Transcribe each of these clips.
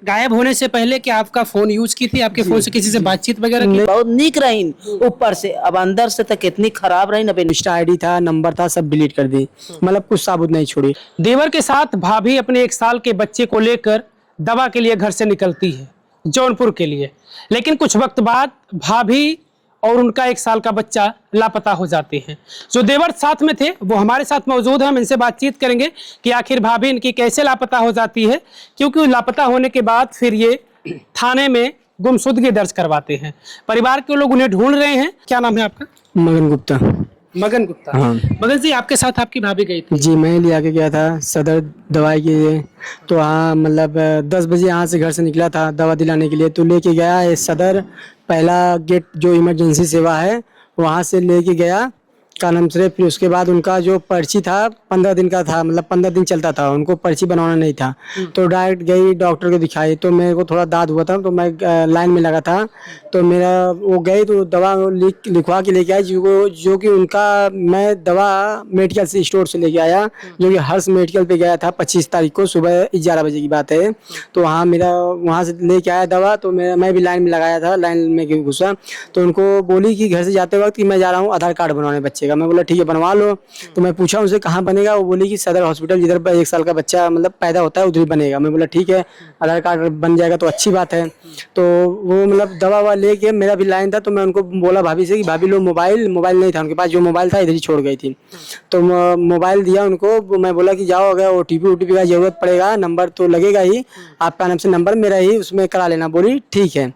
गायब होने से पहले क्या आपका फोन यूज की थी, आपके फोन से किसी से बातचीत वगैरह की? बहुत निक रही ऊपर से, अब अंदर से तक कितनी खराब रही ना। इंस्टा आईडी था, नंबर था, सब डिलीट कर दी, मतलब कुछ साबुत नहीं छोड़ी। देवर के साथ भाभी अपने 1 साल के बच्चे को लेकर दवा के लिए घर से निकलती है, जौनपुर के लिए। लेकिन कुछ वक्त बाद भाभी और उनका 1 साल का बच्चा लापता हो जाते हैं। जो देवर साथ में थे वो हमारे साथ मौजूद हैं, हम इनसे बातचीत करेंगे कि आखिर भाभी इनकी कैसे लापता हो जाती है, क्योंकि लापता होने के बाद फिर ये थाने में गुमशुदगी दर्ज करवाते हैं। परिवार के लोग उन्हें ढूंढ रहे हैं। क्या नाम है आपका? मगन गुप्ता। मगन गुप्ता। हाँ मगन जी, आपके साथ आपकी भाभी गई थी? जी, मैं ले आके गया था सदर दवाई के लिए। तो हाँ, मतलब 10 बजे यहाँ से घर से निकला था दवा दिलाने के लिए, तो लेके गया ये सदर पहला गेट जो इमरजेंसी सेवा है वहाँ से लेके गया का नाम से। फिर उसके बाद उनका जो पर्ची था 15 दिन का था, मतलब 15 दिन चलता था, उनको पर्ची बनवाना नहीं था। तो डायरेक्ट गई डॉक्टर को दिखाई, तो मेरे को थोड़ा दाद हुआ था, तो मैं लाइन में लगा था। तो मेरा वो गई तो दवा लिखवा के लेके आई, जो कि उनका मैं दवा मेडिकल से स्टोर से लेके आया, जो कि हर्ष मेडिकल पे गया था 25 तारीख को सुबह 11 बजे की बात है। तो वहाँ मेरा वहाँ से लेके आया दवा, तो मैं भी लाइन में लगाया था, लाइन में घुसा। तो उनको बोली कि घर से जाते वक्त कि मैं जा रहा हूँ आधार कार्ड बनवाने बच्चे का। मैं बोला ठीक है बनवा लो। तो मैं पूछा उनसे कहाँ बनेगा, वो बोली कि सदर हॉस्पिटल जिधर 1 साल का बच्चा मतलब पैदा होता है उधर ही बनेगा। मैं बोला ठीक है, आधार कार्ड बन जाएगा तो अच्छी बात है। तो वो मतलब दवा ववा लेके, मेरा भी लाइन था, तो मैं उनको बोला भाभी से कि भाभी लो मोबाइल नहीं था उनके पास, जो मोबाइल था इधर ही छोड़ गई थी। तो मोबाइल दिया उनको, मैं बोला कि जाओ अगर ओटीपी का जरूरत पड़ेगा, नंबर तो लगेगा ही, आपका नाम से नंबर मेरा ही उसमें करा लेना। बोली ठीक है।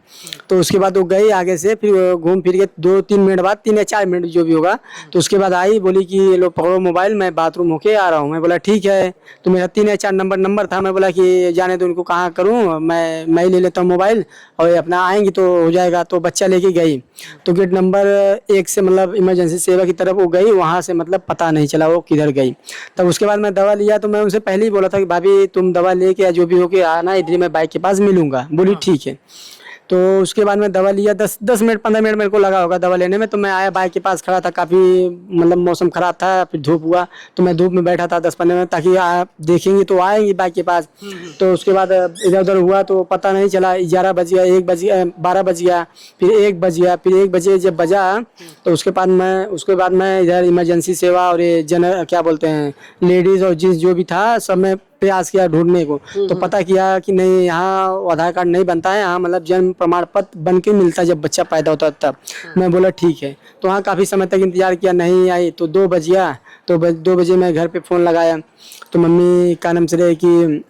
तो उसके बाद वो गई आगे से, फिर घूम फिर के 2-3 मिनट बाद, 3 या 4 मिनट जो भी होगा, तो उसके बाद आई, बोली कि लो पकड़ो मोबाइल, मैं बाथरूम होके आ रहा हूँ। मैं बोला ठीक है। तो मेरा 3 या 4 नंबर था। मैं बोला कि जाने दो उनको, कहाँ करूँ, मैं ही ले लेता हूँ मोबाइल और अपना आएंगी तो हो जाएगा। तो बच्चा लेके गई, तो गेट नंबर 1 से मतलब इमरजेंसी सेवा की तरफ वो गई, वहाँ से मतलब पता नहीं चला वो किधर गई। तब उसके बाद मैं दवा लिया, तो मैं उनसे पहले ही बोला था कि भाभी तुम दवा लेके या जो भी हो के आना, इधर मैं बाइक के पास मिलूंगा। बोली ठीक है। तो उसके बाद मैं दवा लिया, 10 मिनट 15 मिनट मेरे को लगा होगा दवा लेने में। तो मैं आया, बाइक के पास खड़ा था, काफ़ी मतलब मौसम ख़राब था, फिर धूप हुआ, तो मैं धूप में बैठा था 10-15 मिनट, ताकि आप देखेंगी तो आएंगी बाइक के पास। तो उसके बाद इधर उधर हुआ तो पता नहीं चला, 11 बज गया, 1 बज गया, 12 बज गया, फिर 1 बज गया, फिर 1 बजे जब बजा, तो उसके बाद मैं इधर इमरजेंसी सेवा और ये क्या बोलते हैं लेडीज़ और जेंट्स जो भी था, सब में प्रयास किया ढूंढने को। तो पता किया कि नहीं, यहाँ आधार कार्ड नहीं बनता है, यहाँ मतलब जन्म प्रमाण पत्र बन के मिलता है जब बच्चा पैदा होता है तब। मैं बोला ठीक है। तो वहाँ काफ़ी समय तक इंतजार किया, नहीं आई। तो 2 बज गया, तो 2 बजे मैं घर पे फ़ोन लगाया, तो मम्मी का नाम से रहे कि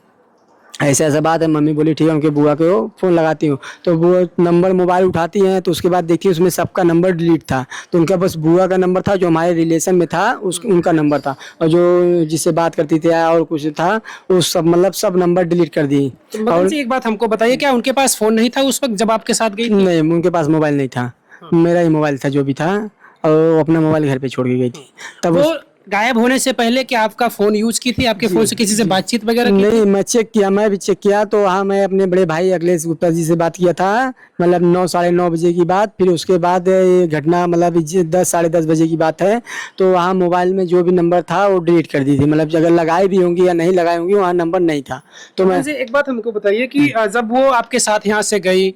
ऐसा ऐसा बात है। मम्मी बोली ठीक है, उनके बुआ को फ़ोन लगाती हूँ। तो वो नंबर मोबाइल उठाती हैं, तो उसके बाद देखिए उसमें सबका नंबर डिलीट था। तो उनका बस बुआ का नंबर था जो हमारे रिलेशन में था, उनका नंबर था, और जो जिससे बात करती थी और कुछ था वो सब मतलब सब नंबर डिलीट कर दी। मगन जी, एक बात हमको बताइए, क्या उनके पास फोन नहीं था उस वक्त जब आपके साथ गई थी? नहीं, उनके पास मोबाइल नहीं था, मेरा ही मोबाइल था जो भी था, और वो अपना मोबाइल घर पे छोड़ के गई थी। तब वो गायब होने से पहले क्या आपका फोन यूज की थी, आपके फोन से किसी से बातचीत वगैरह की? नहीं, मैं चेक किया, मैं भी चेक किया। तो हाँ, मैं अपने बड़े भाई अखिलेश गुप्ता जी से बात किया था, मतलब 9 साढ़े 9 बजे की बात। फिर उसके बाद ये घटना मतलब 10 साढ़े 10 बजे की बात है। तो वहाँ मोबाइल में जो भी नंबर था वो डिलीट कर दी थी, मतलब अगर लगाई भी होंगी या नहीं लगाई होंगी, वहाँ नंबर नहीं था। तो मैं एक बात हमको बताइए कि जब वो आपके साथ यहाँ से गई,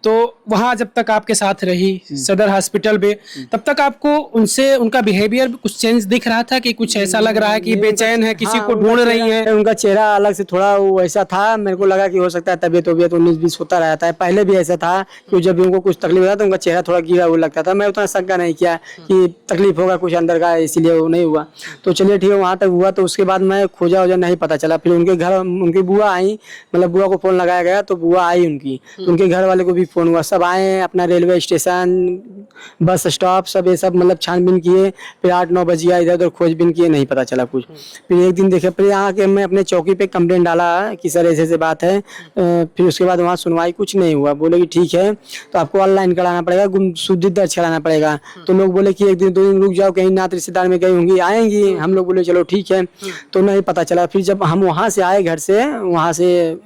तो वहाँ जब तक आपके साथ रही सदर हॉस्पिटल में, तब तक आपको उनसे उनका बिहेवियर कुछ चेंज दिख रहा था कि कुछ ऐसा लग रहा है कि बेचैन है, किसी को ढूंढ रही है? उनका चेहरा अलग से थोड़ा वो ऐसा था, मेरे को लगा कि हो सकता है तबीयत 19-20 होता रहता है। पहले भी ऐसा था कि जब भी उनको कुछ तकलीफ होता तो उनका चेहरा थोड़ा गिरा हुआ लगता था। मैं उतना शंका नहीं किया कि तकलीफ होगा कुछ अंदर का, इसीलिए वो नहीं हुआ। तो चलिए ठीक है, वहाँ तक हुआ। तो उसके बाद मैं खोजा वोजा, नहीं पता चला। फिर उनके घर उनकी बुआ आई, मतलब बुआ को फ़ोन लगाया गया, तो बुआ आई उनकी, तो उनके घर वाले को भी फ़ोन हुआ, सब आए अपना रेलवे स्टेशन, बस स्टॉप, सब ये सब मतलब छानबीन किए। फिर 8-9 बज गया, इधर उधर खोजबीन किए, नहीं पता चला कुछ। फिर एक दिन देखे, फिर यहाँ के मैं अपने चौकी पे कंप्लेंट डाला कि सर ऐसे ऐसे बात है। फिर उसके बाद वहाँ सुनवाई कुछ नहीं हुआ। बोले कि ठीक है, तो आपको ऑनलाइन कराना पड़ेगा, गुमशुदगी दर्ज कराना पड़ेगा। तो लोग बोले कि 1 दिन 2 दिन रुक जाओ, कहीं नात रिश्तेदार में गई होंगी, आएंगी। हम लोग बोले चलो ठीक है। तो नहीं पता चला। फिर जब हम वहाँ से आए घर से, वहाँ से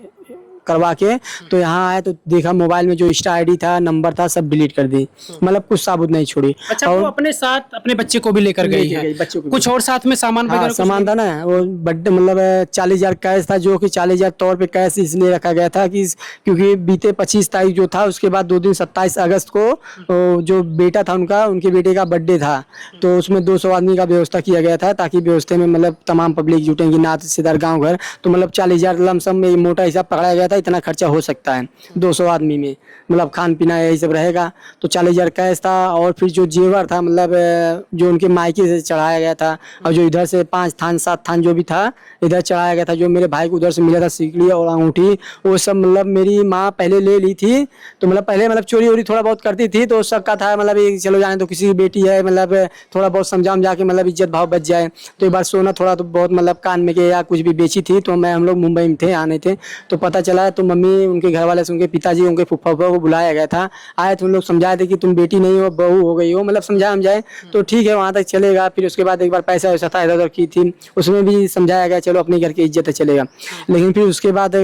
करवा के, तो यहाँ आए तो देखा मोबाइल में जो इंस्टा आईडी था, नंबर था, सब डिलीट कर दी, मतलब कुछ साबुत नहीं छोड़ी। अच्छा, वो अपने साथ अपने बच्चे को भी लेकर गई है? बच्चों को कुछ और साथ में सामान हाँ, वगैरह सामान था ना, वो बर्थडे मतलब 40,000 कैश था, जो कि 40,000 तौर पे कैश इसलिए रखा गया था कि क्योंकि बीते 25 तारीख जो था, उसके बाद 2 दिन 27 अगस्त को जो बेटा था उनका, उनके बेटे का बर्थडे था, तो उसमें 200 आदमी का व्यवस्था किया गया था, ताकि व्यवस्था में मतलब तमाम पब्लिक जुटेंगी, नात रिश्तेदार गाँव घर, तो मतलब 40,000 लमसम में मोटा हिसाब पकड़ा गया था, इतना खर्चा हो सकता है 200 आदमी में, मतलब खान पीना यही सब रहेगा। तो 40,000 कैश था, और फिर जो जेवर था मतलब जो उनके मायके से चढ़ाया गया था, और जो इधर से 5 थान 7 थान जो भी था इधर चढ़ाया गया था, जो मेरे भाई को उधर से मिला था सिकड़ी और अंगूठी, वो सब मतलब मेरी माँ पहले ले ली थी, तो मतलब पहले मतलब चोरी वोरी थोड़ा बहुत करती थी, तो सबका था मतलब ये चलो जाने तो किसी की बेटी है, मतलब थोड़ा बहुत समझा के मतलब इज्जत भाव बच जाए। तो एक बार सोना थोड़ा तो बहुत मतलब कान में के या कुछ भी बेची थी, तो हम लोग मुंबई में थे, आने थे, तो पता चला, तो मम्मी उनके घर वाले से उनके पिताजी उनके फूफा को बुलाया गया था, आए तो उन लोग समझाए थे कि तुम बेटी नहीं हो, बहू हो गई हो, मतलब समझाए तो ठीक है वहाँ तक चलेगा। फिर उसके बाद एक बार पैसा वैसा था इधर उधर की थी, उसमें भी समझाया गया चलो अपने घर की इज्जत है चलेगा। लेकिन फिर उसके बाद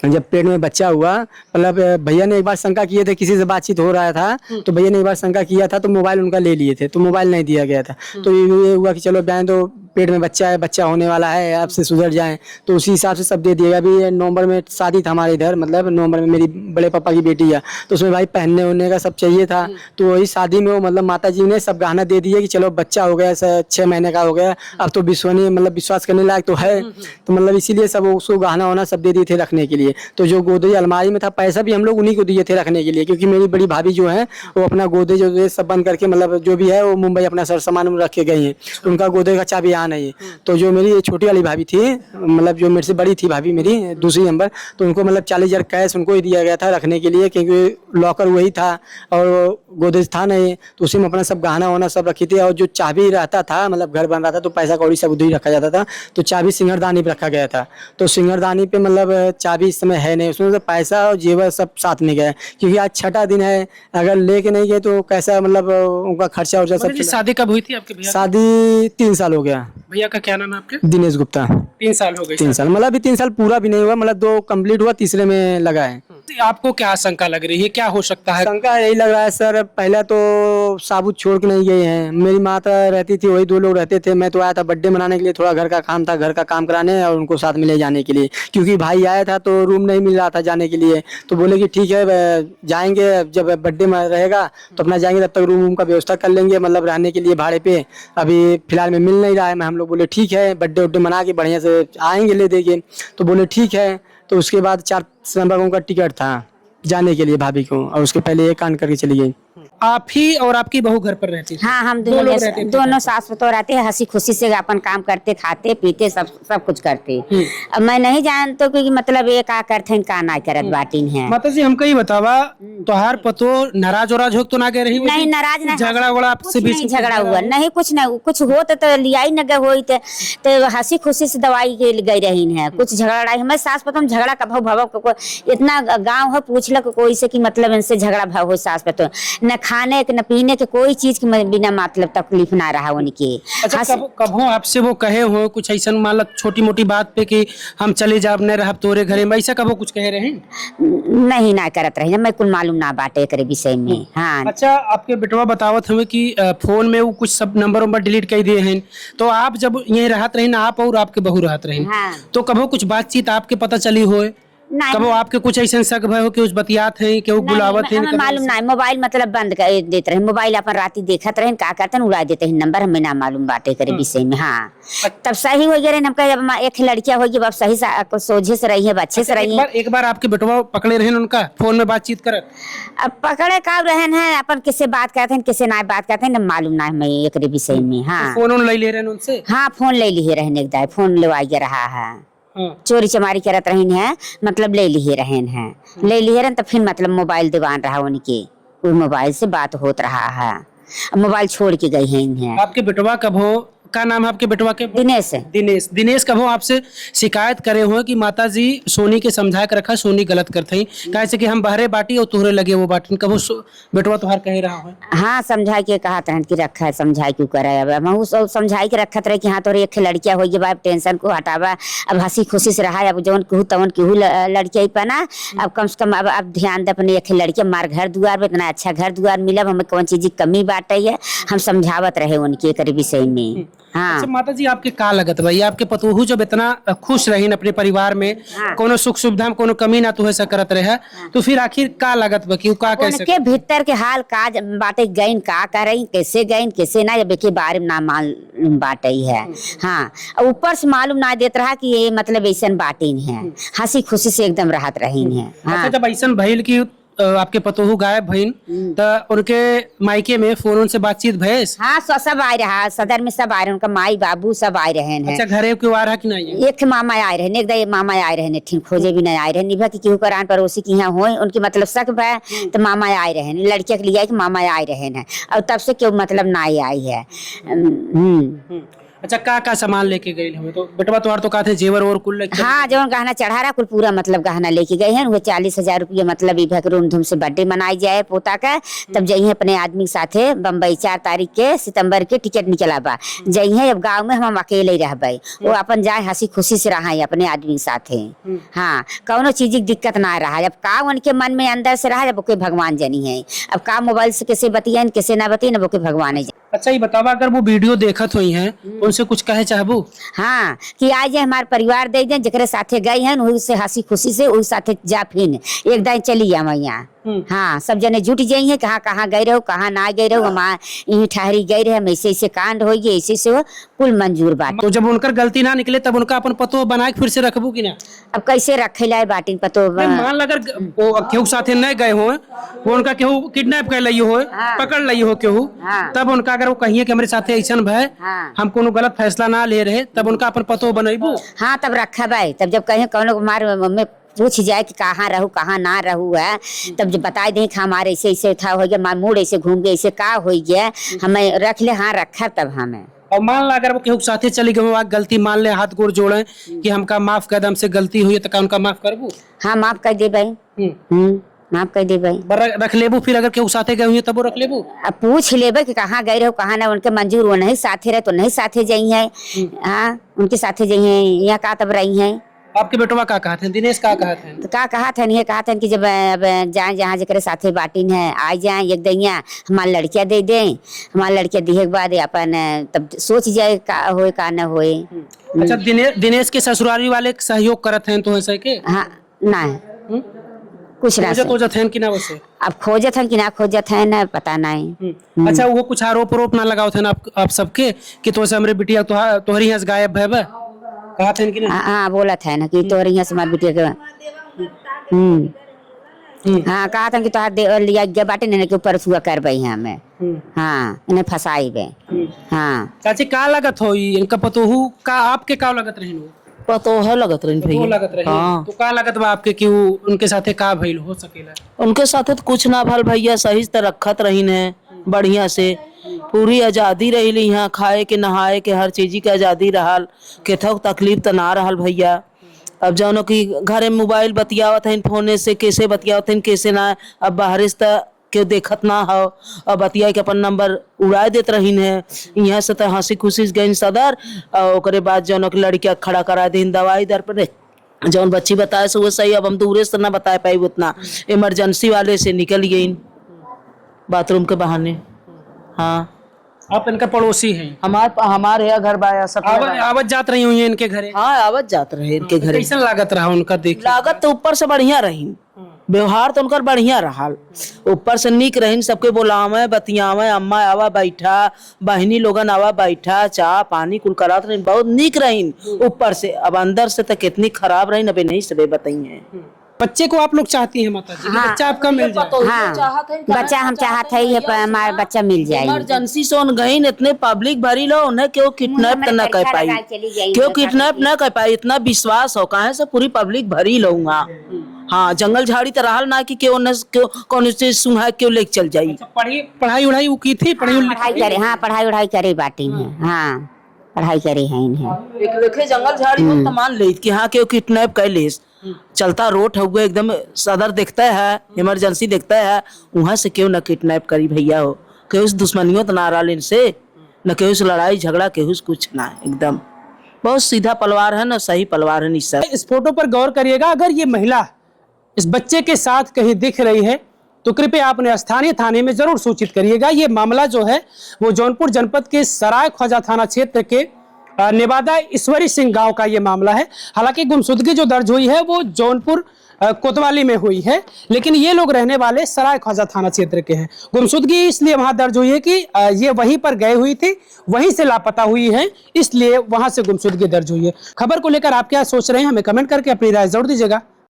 जब पेट में बच्चा हुआ, मतलब भैया ने एक बार शंका किए थे, किसी से बातचीत हो रहा था, तो भैया ने एक बार शंका किया था, तो मोबाइल उनका ले लिए थे, तो मोबाइल नहीं दिया गया था। तो ये हुआ कि चलो बहन तो पेट में बच्चा है, बच्चा होने वाला है, अब से सुधर जाए, तो उसी हिसाब से सब दे दिएगा। अभी नवंबर में शादी था हमारे इधर, मतलब नवंबर में मेरी बड़े पापा की बेटी है, तो उसमें भाई पहनने उनने का सब चाहिए था, तो वही शादी में वो मतलब माता जी ने सब गहना दे दिए कि चलो बच्चा हो गया, 6 महीने का हो गया, अब तो विश्वसनीय मतलब विश्वास करने लायक तो है, तो मतलब इसीलिए सब उसको गहना वहना सब दे दिए थे रखने के लिए। तो जो गोदरेज अलमारी में था, पैसा भी हम लोग उन्हीं को दिए थे रखने के लिए, क्योंकि मेरी बड़ी भाभी जो है वो अपना गोदरेज सब बंद करके मतलब जो भी है वो मुंबई अपना सर सामान रख के गई हैं, उनका गोदरेज का चाबी यहाँ नहीं है। तो जो मेरी छोटी वाली भाभी थी, मतलब जो मेरे से बड़ी थी भाभी मेरी दूसरी नंबर, तो उनको मतलब 40,000 कैश उनको ही दिया गया था रखने के लिए, क्योंकि लॉकर वही था और गोदरेज था नहीं, तो उसी में अपना सब गहना वहना सब रखी थी। और जो चाबी रहता था, मतलब घर बन रहा था तो पैसा कौड़ी सब उधर ही रखा जाता था, तो चाबी सिंगरदानी पे रखा गया था, तो सिंगरदानी पे मतलब चाबी इस समय है नहीं, उसमें से पैसा और जेवर सब साथ में गया, क्योंकि आज छठा दिन है, अगर लेके नहीं गए तो कैसा मतलब उनका खर्चा उर्चा सब। शादी कब हुई थी आपके भैया? शादी 3 साल हो गया। भैया का क्या नाम है आपके? दिनेश गुप्ता। 3 साल हो गए? 3 साल मतलब अभी 3 साल पूरा भी नहीं हुआ, मतलब 2 कंप्लीट हुआ, तीसरे में लगा है। आपको क्या शंका लग रही है, क्या हो सकता है? शंका यही लग रहा है सर, पहले तो साबुत छोड़ के नहीं गए हैं, मेरी माता रहती थी, वही 2 लोग रहते थे, मैं तो आया था बर्थडे मनाने के लिए, थोड़ा घर का काम था, घर का काम कराने और उनको साथ में ले जाने के लिए, क्योंकि भाई आया था तो रूम नहीं मिल रहा था जाने के लिए, तो बोले कि ठीक है जाएंगे, जब बर्थडे में रहेगा तो अपना जाएंगे, तब तक रूम का व्यवस्था कर लेंगे, मतलब रहने के लिए भाड़े पे, अभी फिलहाल में मिल नहीं रहा है। मैं हम लोग बोले ठीक है, बर्थडे उड्डे मना के बढ़िया से आएंगे ले देंगे, तो बोले ठीक है। तो उसके बाद 4 सितंबर को उनका टिकट था जाने के लिए भाभी को, और उसके पहले एक कान करके चली गई। आप ही और आपकी बहू घर पर रहती थी? हाँ, हम दो लोग दोनों रहते थे? दोनों सास बतौर रहते हैं, हंसी खुशी से अपन काम करते, खाते पीते सब कुछ करते। अब मैं नहीं जानतो कि मतलब ये का करथे का ना करत बाटिन है। माता जी हमको ही बतावा, तोहार पतो नाराज वराज हो तो ना गए रही? नहीं नाराज नहीं, झगड़ा वगड़ा आपसे बीच में झगड़ा हुआ नहीं, कुछ नहीं, कुछ हो तो लियाई न गए होई तो हंसी खुशी से दवाई के गई रही है। कुछ झगड़ा हमारे सास पतो में झगड़ा का भाव भाव इतना गाँव है, पूछलक कोई से कि मतलब इनसे झगड़ा भाव हो सास पतो, न खाने के न पीने के कोई चीज के बिना मतलब तकलीफ ना रहा उनकी। अच्छा, कब आपसे वो कहे हो कुछ ऐसा, मान छोटी मोटी बात पे कि हम चले जाब न रह तोरे घरे में, ऐसा कब कुछ कहे रहे? नहीं ना करत रही, मैं कुल मालूम ना बाटे करे विषय में। हाँ। अच्छा, आपके बेटवा बतावत हमें कि फोन में वो कुछ सब नंबर वंबर डिलीट कर दिए हैं, तो आप जब ये रहत रही ना, आप और आपके बहू रहत रही, हाँ। तो कबो कुछ बातचीत आपके पता चली हो? कबो आपके कुछ ऐसा शक भयो कि उस बतियात हैं कि वो बुलावत हैं? हमें मालूम ना, मोबाइल मतलब बंद कर देते रहे, मोबाइल अपन राती देखत रहे, का करते उड़ा देते हैं नंबर, हमें ना मालूम बाटे करे विषय में। हाँ, तब सही हो गए हमका, जब एक लड़कियां होगी अब सही से सोझे से रही है, अच्छे से रही है। एक बार आपके बेटवा पकड़े रहे उनका फोन में बातचीत कर? अब पकड़े कब रहन है, अपन किससे बात करते हैं किससे ना बात करते हैं मालूम ना हमें एक विषय में। हाँ, फोन ले ले रहे उनसे? हाँ, फोन ले लिए रहने एक दाई, फोन ले रहा है, चोरी चमारी करत रही है, मतलब ले लिए रहन है, ले लिए रहन तो फिर मतलब मोबाइल दीवान रहा उनके, उस मोबाइल से बात होत रहा है, मोबाइल छोड़ के गई है इन्हें। आपके बेटवा कब हो का नाम है आपके बेटवा के? दिनेश है। दिनेश। दिनेश कभो आपसे शिकायत करे हो कि माता जी सोनी के समझा के रखा, सोनी गलत करते कैसे कि हम बहरे बाटी और तुहरे लगे वो बाटी, कभो बेटवा तुहार कह रहा हो? हाँ समझा के कहा तरह की रखा है, समझा क्यों करे। अब हम समझाई के रखत रहे कि हाँ तोरे एक लड़किया हो गई, अब टेंशन को हटावा, अब हंसी खुशी से रहा। अब जौन कहूँ तवन कहूँ लड़किया ही पना, अब कम से कम अब ध्यान दे अपने एक लड़किया। मार घर दुआर में इतना अच्छा घर दुआर मिला, हमें कौन चीज की कमी बाटे है, हम समझावत रहे उनके कर विषय में। हाँ अच्छा माता जी आपके का लगत भाई, आपके पतोहू जब इतना खुश रही अपने परिवार में, हाँ। कोनो सुख सुविधा में कोनो कमी ना तो ऐसा करत रहे, तो फिर आखिर का लगत बा कि का कैसे उनके भीतर के हाल का बाटे गईन का करई, कैसे गईन कैसे ना, जब के बारे में ना मालूम बाटे है। हाँ और ऊपर से मालूम ना देत रहा कि ये मतलब ऐसा बाटिन है, हंसी खुशी से एकदम राहत रहीन है। हाँ अच्छा जब ऐसा भइल कि आपके पतोहू गायब भइन, तो उनके मायके में फोन से बातचीत भैस? हाँ सब आए रहा, सदर में सब आए रहे, उनका माई बाबू सब आए रहे हैं। अच्छा घरे क्यों आ रहा कि नहीं है? एक मामा आए रहे, एक मामा आए रहे, ठीक खोजे भी नहीं आए रहे, निभा की केहू करान पड़ोसी की यहाँ हो उनकी मतलब शक बा, तो मामा आए रहे, लड़किया के लिए कि मामा आए रहे हैं, और तब से क्यों मतलब ना आई है। अच्छा का सामान लेके गए हमें? तो बेटवा तुम्हार तो कहते जेवर और कुल लेके? हाँ जो गहना चढ़ा रहा कुल पूरा मतलब गहना लेके गए हैं, वो 40,000 रुपये मतलब इधर रूम धूम से बर्थडे मनाई जाए पोता का, तब जइए अपने आदमी के साथे बम्बई 4 तारीख के सितंबर के टिकट निकला बा, जइए अब गाँव में हम अकेले ही रहबे, वो अपन जाए हंसी खुशी से रहा अपने आदमी के साथे। हाँ कौनो चीज की दिक्कत ना रहा, अब का उनके मन में अंदर से रहा, जब ओके भगवान जनी है, अब का मोबाइल से कैसे बतियान कैसे ना बतियान, अब ओके भगवान है। अच्छा ये बतावा अगर वो वीडियो देखत हुई हैं उनसे कुछ कहे चाहबू? हाँ कि आज हमारे परिवार दे दें जकरे साथे गए हैं वही से हंसी खुशी से वही साथे जा फिर एक दिन चली हम यहाँ। हाँ सब जने जुट जाइए, कहाँ कहाँ गए रहो कहाँ ना गए रहो, हम यही ठहरी गए रहे, हम ऐसे ऐसे कांड हो गए, ऐसे से कुल मंजूर बात। तो जब उनकर गलती ना निकले तब उनका अपन पतो बना के फिर से रखबू कि ना? अब कैसे रखे लाए बाटिन पतो? मान अगर वो केहू साथे नहीं गए हो, वो उनका केहू किडनैप कर लियो हो, हाँ। पकड़ लियो हो केहू, हाँ। तब उनका अगर वो कहिए कि हमारे साथे ऐसा भय, हाँ। हम कोनो गलत फैसला ना ले रहे, तब उनका अपन पतो बनैबू? हाँ तब रखा भाई, तब जब कहीं कौन मार में पूछ जाए कि कहाँ रहू कहाँ ना रहू है, तब जब बता दें कि हमारे ऐसे ऐसे था हो गया, हमारे मूड ऐसे घूम गए, ऐसे का हो गया, हमें रख ले। हाँ रखा तब हमें। और मान ला अगर वो केहू साथे चली गए, गलती मान ले, हाथ गोड़ जोड़े कि हमका माफ कर दे, हमसे गलती हुई है, तो का उनका माफ करबू? हाँ माफ कर दे भाई, माफ कर दे भाई। रख लेबू फिर अगर केहू साथे गए हुई तब वो रख लेबू? अब पूछ लेबे कि कहाँ गए रहो कहाँ ना, उनके मंजूर वो नहीं साथे रहे तो नहीं साथे जाई है। हाँ उनके साथे जाई है, यहाँ का तब रही है। आपके बेटवा का कहते हैं? दिनेश का कहते हैं? तो का कहा था ये कहा था कि जब अब जाए जहाँ जकरे साथे बाटिन है आ जाए एक दैया हमारे लड़किया दे दें, हमारे लड़किया दिए के बाद अपन तब सोच जाए का होए का न होए। अच्छा दिनेश के ससुराली वाले सहयोग करत हैं तो ऐसे के? हाँ ना कुछ ना खोजत हैं कि ना वैसे? अब खोजत हैं कि ना खोजत हैं ना पता नहीं। अच्छा वो कुछ आरोप ना लगाओ थे ना आप सबके कि तो हमरे बिटिया तोहरी यहाँ से गायब है कहा थे कि नहीं? हाँ बोला था ना कि तोहरी यहाँ से हमारे बिटिया के हाँ कहा था कि तोहार लिया गया बाटे ने के ऊपर छुआ कर बई है हमें। हाँ इन्हें फंसाई बे। हाँ चाची का लगत हो इनका पतोहू का आपके का लगत रही? पतो है लगत रही भैया। लगत रही हाँ। तो का लगत बा आपके कि उनके साथे का भइल हो सकेला? उनके साथे तो कुछ ना भल भैया, सही से रखत रही है बढ़िया से, पूरी आजादी रही यहाँ, खाए के नहाए के हर चीज की आजादी रहल, केथो तकलीफ तो ना रहल भैया। अब जौनो की घरे मोबाइल बतियावत है फोने से, कैसे बतियावत है कैसे ना, अब बाहर से क्यों देखत ना हो, अब बतिया के अपन नंबर उड़ा देत रही है। यहाँ से तो हंसी खुशी गई सदर, और ओकरे बाद जौनो की लड़किया खड़ा करा दी दवाई दर पर, जौन बच्ची बताए से वो सही, अब हम दूरे से ना बता पाई उतना, इमरजेंसी वाले से निकल गई बाथरूम के बहाने। हाँ आप इनका पड़ोसी हैं? हमारे यहाँ घर बाया सब आवत जात रही हुई इनके घरे? हाँ आवत जात रहे इनके घरे। कैसा लागत रहा उनका देख? लागत तो ऊपर से बढ़िया रही, व्यवहार तो उनका बढ़िया रहा, ऊपर से निक रही, सबके बोलावे बतियावे, अम्मा आवा बैठा, बहनी लोगन आवा बैठा, चाय पानी कुल करात रही, बहुत निक रही ऊपर से। अब अंदर से तो कितनी खराब रही, अभी नहीं सबे बताइए। बच्चे को आप लोग चाहती हैं माता जी? हाँ। बच्चा आपका मिल जाए? हाँ बच्चा हम चाहते हैं हमारा बच्चा मिल जाए। इमरजेंसी से उन गई, इतने पब्लिक भरी लो, उन्हें क्यों किडनैप न कर पाई, क्यों किडनैप न कर पाई, इतना विश्वास हो कहाँ से पूरी पब्लिक भरी लूंगा। हाँ जंगल झाड़ी तो रहल ना कि क्यों न कौन चीज सुना क्यों लेके चल जाई। पढ़ाई उड़ाई वो की थी? पढ़ाई करे, हाँ पढ़ाई उड़ाई करे बाटी है। हाँ पढ़ाई करे हैं इन्हें। एक देखे जंगल झाड़ी हो तो मान ले कि हाँ केहू किडनैप कर लेस, चलता रोड हुए एकदम सदर देखता है, इमरजेंसी देखता है, वहां से क्यों ना किडनैप करी भैया हो। केहू से दुश्मनियों तो ना रहा इनसे, न केहू से लड़ाई झगड़ा, केहू से कुछ ना, एकदम बहुत सीधा पलवार है ना, सही पलवार है निश्चय। इस फोटो पर गौर करिएगा, अगर ये महिला इस बच्चे के साथ कहीं दिख रही है तो कृपया अपने स्थानीय थाने में जरूर सूचित करिएगा। ये मामला जो है वो जौनपुर जनपद के सराय ख्वाजा थाना क्षेत्र के नेवादा ईश्वरी सिंह गांव का ये मामला है। हालांकि गुमशुदगी जो दर्ज हुई है वो जौनपुर कोतवाली में हुई है, लेकिन ये लोग रहने वाले सराय ख्वाजा थाना क्षेत्र के हैं। गुमशुदगी इसलिए वहां दर्ज हुई है कि ये वहीं पर गए हुई थी, वहीं से लापता हुई है, इसलिए वहां से गुमशुदगी दर्ज हुई है। खबर को लेकर आप क्या सोच रहे हैं हमें कमेंट करके अपनी राय जरूर दीजिएगा।